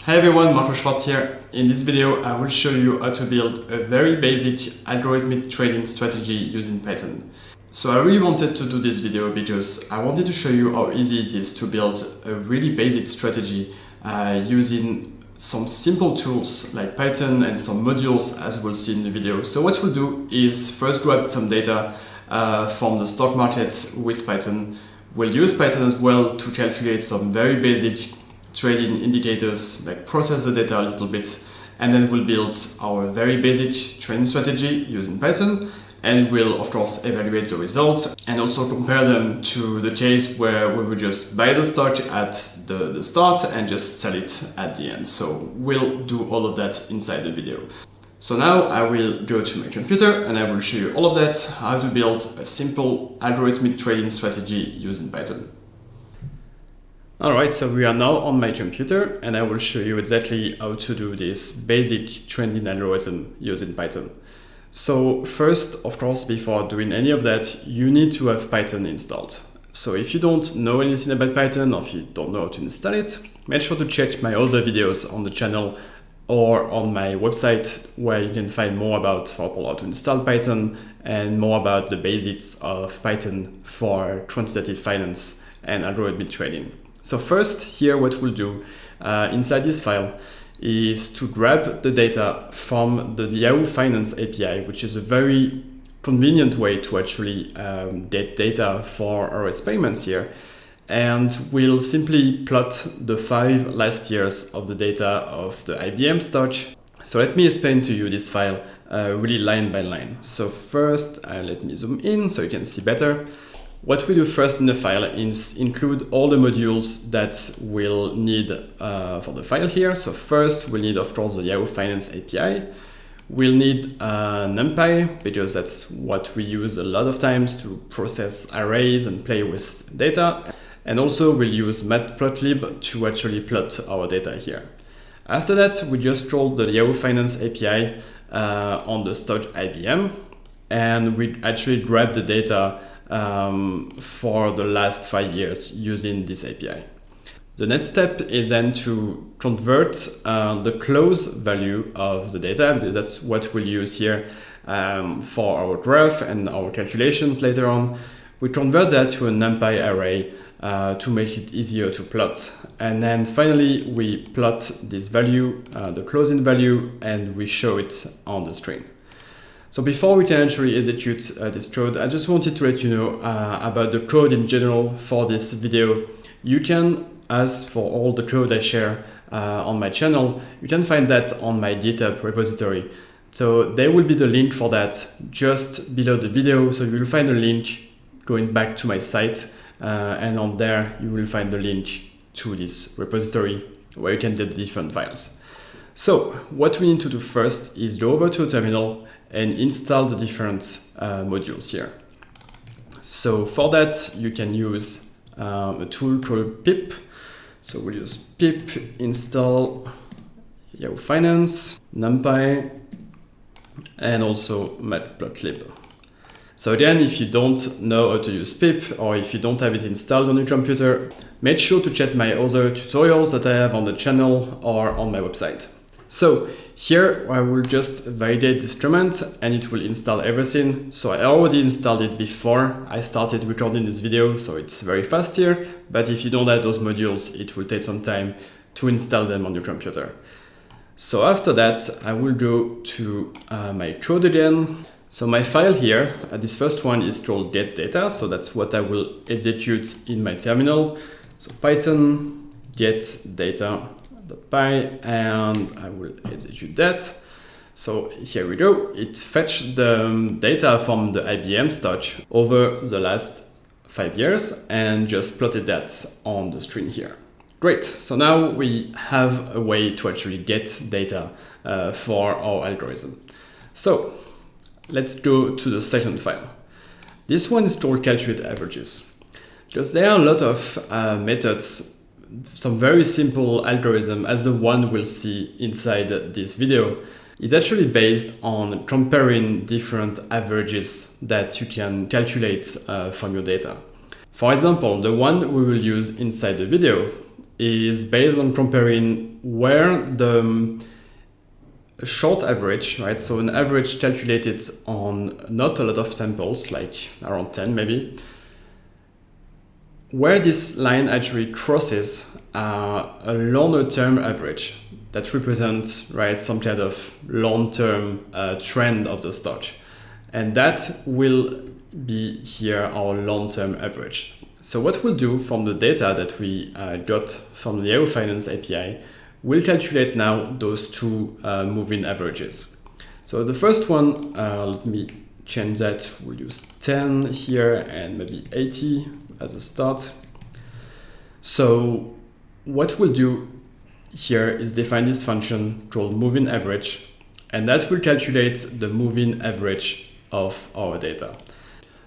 Hi everyone, Marco Schwartz here. In this video, I will show you how to build a very basic algorithmic trading strategy using Python. So I really wanted to do this video because I wanted to show you how easy it is to build a really basic strategy using some simple tools like Python and some modules, as we'll see in the video. So what we'll do is first grab some data from the stock market with Python. We'll use Python as well to calculate some very basic trading indicators, like process the data a little bit, and then we'll build our very basic trading strategy using Python, and we'll of course evaluate the results and also compare them to the case where we would just buy the stock at the start and just sell it at the end. So we'll do all of that inside the video. So now I will go to my computer and I will show you all of that, how to build a simple algorithmic trading strategy using Python. Alright, so we are now on my computer and I will show you exactly how to do this basic trading algorithm using Python. So first, of course, before doing any of that, you need to have Python installed. So if you don't know anything about Python or if you don't know how to install it, make sure to check my other videos on the channel or on my website, where you can find more about, for example, how to install Python and more about the basics of Python for quantitative finance and algorithmic trading. So first, here what we'll do inside this file is to grab the data from the Yahoo Finance API, which is a very convenient way to actually get data for our experiments here. And we'll simply plot the 5 last years of the data of the IBM stock. So let me explain to you this file really line by line. So first, let me zoom in so you can see better. What we do first in the file is include all the modules that we'll need for the file here. So first we'll need, of course, the Yahoo Finance API. We'll need NumPy, because that's what we use a lot of times to process arrays and play with data. And also we'll use matplotlib to actually plot our data here. After that, we just call the Yahoo Finance API on the stock IBM, and we actually grab the data for the last 5 years using this API. The next step is then to convert the close value of the data, because that's what we'll use here for our graph and our calculations later on. We convert that to a NumPy array to make it easier to plot. And then finally we plot this value, the closing value, and we show it on the screen. So before we can actually execute this code, I just wanted to let you know about the code in general for this video. You can, as for all the code I share on my channel, you can find that on my GitHub repository. So there will be the link for that just below the video. So you will find a link going back to my site, and on there you will find the link to this repository where you can get the different files. So what we need to do first is go over to a terminal and install the different modules here. So for that, you can use a tool called pip. So we'll use pip install Yahoo Finance, NumPy, and also matplotlib. So again, if you don't know how to use pip, or if you don't have it installed on your computer, make sure to check my other tutorials that I have on the channel or on my website. So here I will just validate this command and it will install everything. So I already installed it before I started recording this video, so it's very fast here. But if you don't have those modules, it will take some time to install them on your computer. So after that, I will go to my code again. So my file here, this first one is called get data. So that's what I will execute in my terminal. So Python get data.py, and I will execute that. So here we go. It fetched the data from the IBM stock over the last 5 years and just plotted that on the screen here. Great. So now we have a way to actually get data for our algorithm. So let's go to the second file. This one is called calculate averages, because there are a lot of methods, some very simple algorithm, as the one we'll see inside this video, is actually based on comparing different averages that you can calculate from your data. For example, the one we will use inside the video is based on comparing where the short average, right? So an average calculated on not a lot of samples, like around 10 maybe, where this line actually crosses a longer term average that represents, right, some kind of long-term trend of the stock. And that will be here our long-term average. So what we'll do from the data that we got from the Yahoo Finance API, we'll calculate now those two moving averages. So the first one, let me change that. We'll use 10 here and maybe 80 as a start. So what we'll do here is define this function called moving average, and that will calculate the moving average of our data.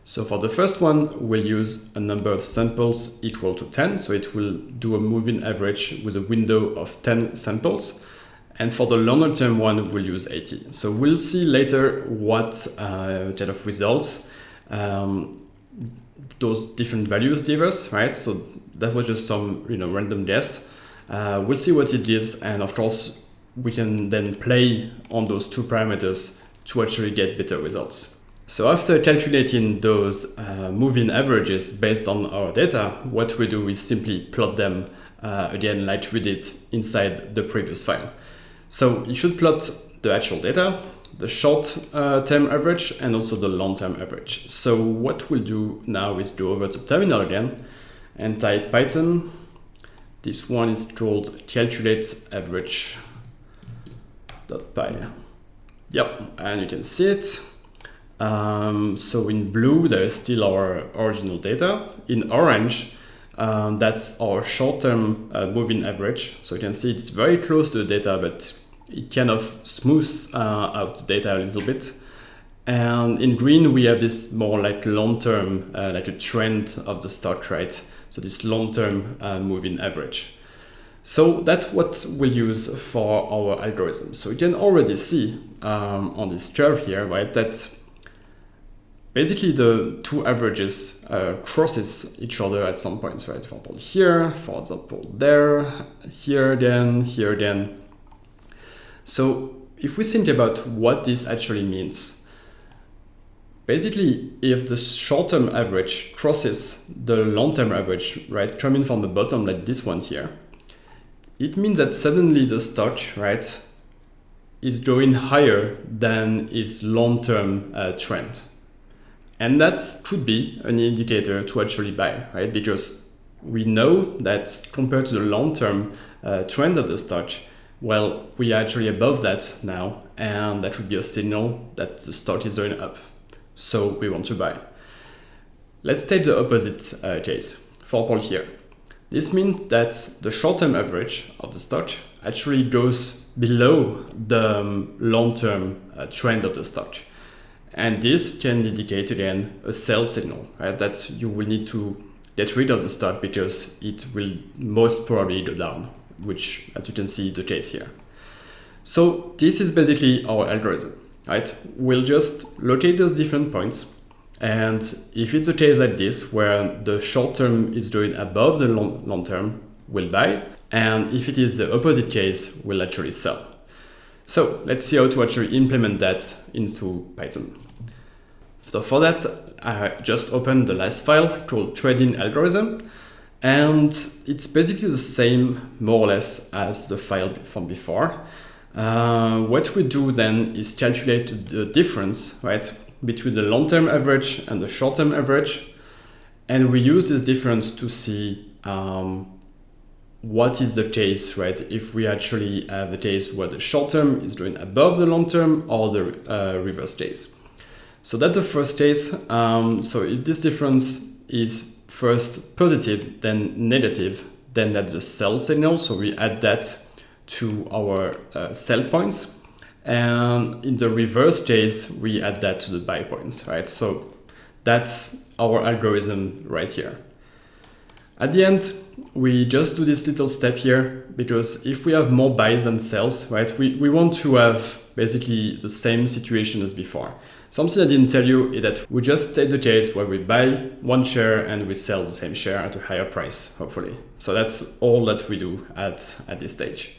So for the first one, we'll use a number of samples equal to 10. So it will do a moving average with a window of 10 samples. And for the longer term one, we'll use 80. So we'll see later what kind of results those different values give us, right? So that was just some random guess. We'll see what it gives. And of course, we can then play on those two parameters to actually get better results. So after calculating those moving averages based on our data, what we do is simply plot them again like we did inside the previous file. So you should plot the actual data, the short-term average, and also the long-term average. So what we'll do now is go over to terminal again and type Python. This one is called calculate average.py. Yep, and you can see it. So in blue, there is still our original data. In orange, that's our short-term moving average. So you can see it's very close to the data, but it kind of smooths out the data a little bit. And in green, we have this more like long-term, like a trend of the stock, right? So this long-term moving average. So that's what we'll use for our algorithm. So you can already see on this curve here, right, that basically the two averages crosses each other at some points, right? For example here, for example there, here again. So if we think about what this actually means, basically if the short-term average crosses the long-term average, right, coming from the bottom like this one here, it means that suddenly the stock, right, is going higher than its long-term trend. And that could be an indicator to actually buy, right? Because we know that compared to the long-term trend of the stock, well, we are actually above that now, and that would be a signal that the stock is going up. So we want to buy. Let's take the opposite case, for example here. This means that the short-term average of the stock actually goes below the long-term trend of the stock. And this can indicate again a sell signal, right? That you will need to get rid of the stock because it will most probably go down, which as you can see the case here. So this is basically our algorithm, right? We'll just locate those different points. And if it's a case like this, where the short term is going above the long term, we'll buy. And if it is the opposite case, we'll actually sell. So let's see how to actually implement that into Python. So for that, I just opened the last file called trading algorithm. And it's basically the same, more or less, as the file from before. What we do then is calculate the difference, right, between the long-term average and the short-term average. And we use this difference to see what is the case, right, if we actually have the case where the short-term is going above the long-term or the reverse case. So that's the first case. So if this difference is first positive, then negative, then that's the sell signal. So we add that to our sell points. And in the reverse case, we add that to the buy points, right? So that's our algorithm right here. At the end, we just do this little step here, because if we have more buys than sells, right, we want to have basically the same situation as before. Something I didn't tell you is that we just take the case where we buy one share and we sell the same share at a higher price, hopefully. So that's all that we do at this stage.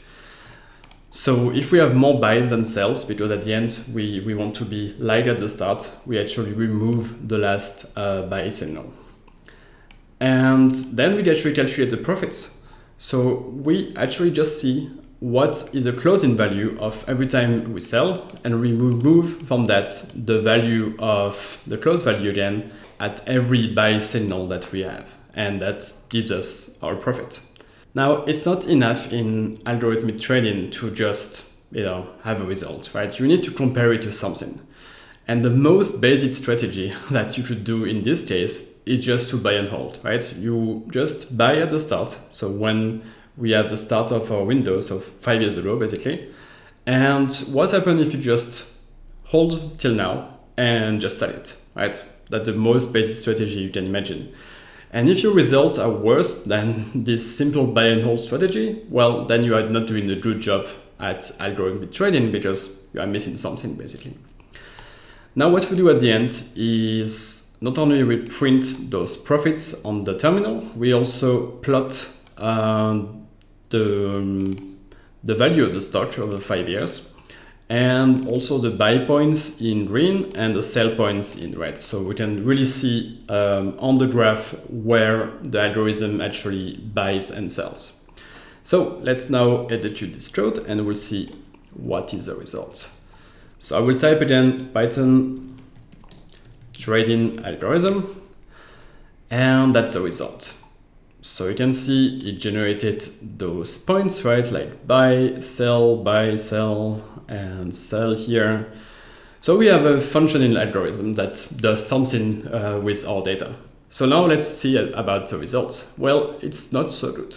So if we have more buys than sells, because at the end we want to be like at the start, we actually remove the last buy signal. And then we actually calculate the profits. So we actually just see what is the closing value of every time we sell, and we remove from that the value of the close value again at every buy signal that we have, and that gives us our profit. Now, it's not enough in algorithmic trading to just have a result, right? You need to compare it to something. And the most basic strategy that you could do in this case is just to buy and hold, right? You just buy at the start. So when we have the start of our window, so 5 years ago, basically. And what happens if you just hold till now and just sell it, right? That's the most basic strategy you can imagine. And if your results are worse than this simple buy and hold strategy, well, then you are not doing a good job at algorithmic trading because you are missing something, basically. Now, what we do at the end is not only we print those profits on the terminal, we also plot the value of the stock over 5 years, and also the buy points in green and the sell points in red. So we can really see on the graph where the algorithm actually buys and sells. So let's now execute this code and we'll see what is the result. So I will type again Python trading algorithm, and that's the result. So you can see it generated those points, right? Like buy, sell, and sell here. So we have a functioning algorithm that does something with our data. So now let's see about the results. Well, it's not so good.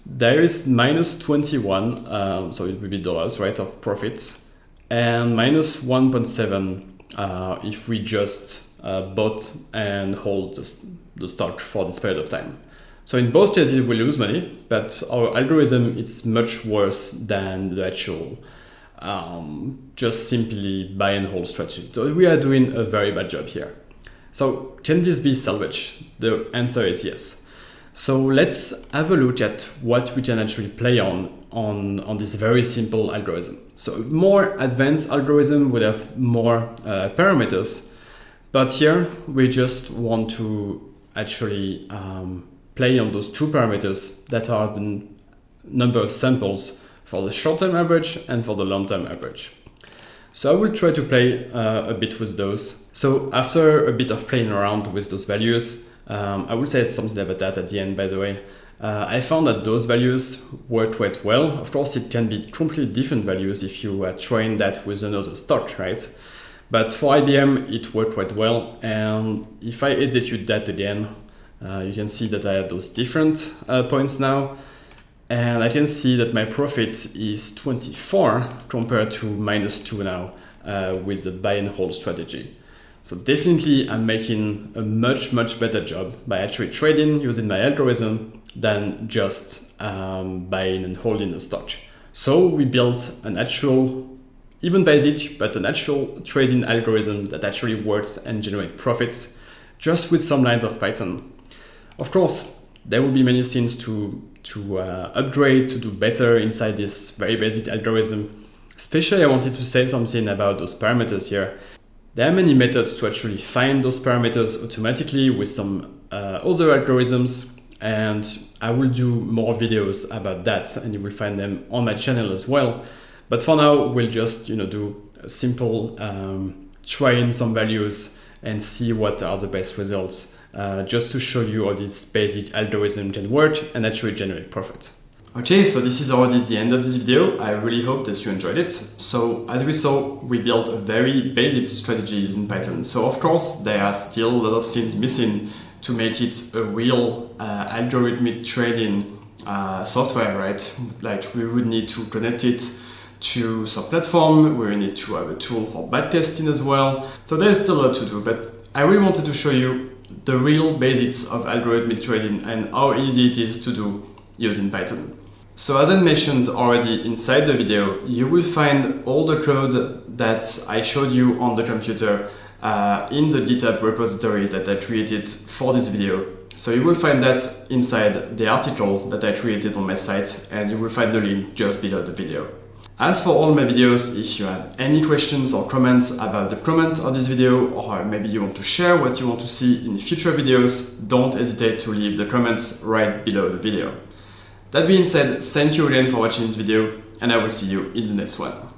There is minus 21, so it will be dollars, right, of profits, and minus 1.7 if we just bought and hold the stock for this period of time. So in both cases we lose money, but our algorithm is much worse than the actual just simply buy and hold strategy. So we are doing a very bad job here. So can this be salvaged? The answer is yes. So let's have a look at what we can actually play on this very simple algorithm. So more advanced algorithm would have more parameters, but here we just want to actually play on those two parameters that are the number of samples for the short-term average and for the long-term average. So I will try to play a bit with those. So after a bit of playing around with those values, I will say something about that at the end, by the way. I found that those values work quite well. Of course, it can be completely different values if you are trying that with another stock, right? But for IBM, it worked quite well. And if I execute that again, you can see that I have those different points now. And I can see that my profit is 24 compared to minus 2 now with the buy and hold strategy. So definitely I'm making a much better job by actually trading using my algorithm than just buying and holding a stock. So we built an actual, even basic, but an actual trading algorithm that actually works and generates profits just with some lines of Python. Of course, there will be many things to upgrade, to do better inside this very basic algorithm. Especially I wanted to say something about those parameters here. There are many methods to actually find those parameters automatically with some other algorithms, and I will do more videos about that, and you will find them on my channel as well. But for now, we'll just do a simple trying some values and see what are the best results, just to show you how this basic algorithm can work and actually generate profit. Okay, so this is already the end of this video. I really hope that you enjoyed it. So as we saw, we built a very basic strategy using Python. So of course, there are still a lot of things missing to make it a real algorithmic trading software, right? Like we would need to connect it to some platform, we need to have a tool for backtesting as well. So there's still a lot to do, but I really wanted to show you the real basics of algorithmic trading and how easy it is to do using Python. So as I mentioned already inside the video, you will find all the code that I showed you on the computer in the GitHub repository that I created for this video. So you will find that inside the article that I created on my site, and you will find the link just below the video. As for all my videos, if you have any questions or comments about the content of this video, or maybe you want to share what you want to see in future videos, don't hesitate to leave the comments right below the video. That being said, thank you again for watching this video, and I will see you in the next one.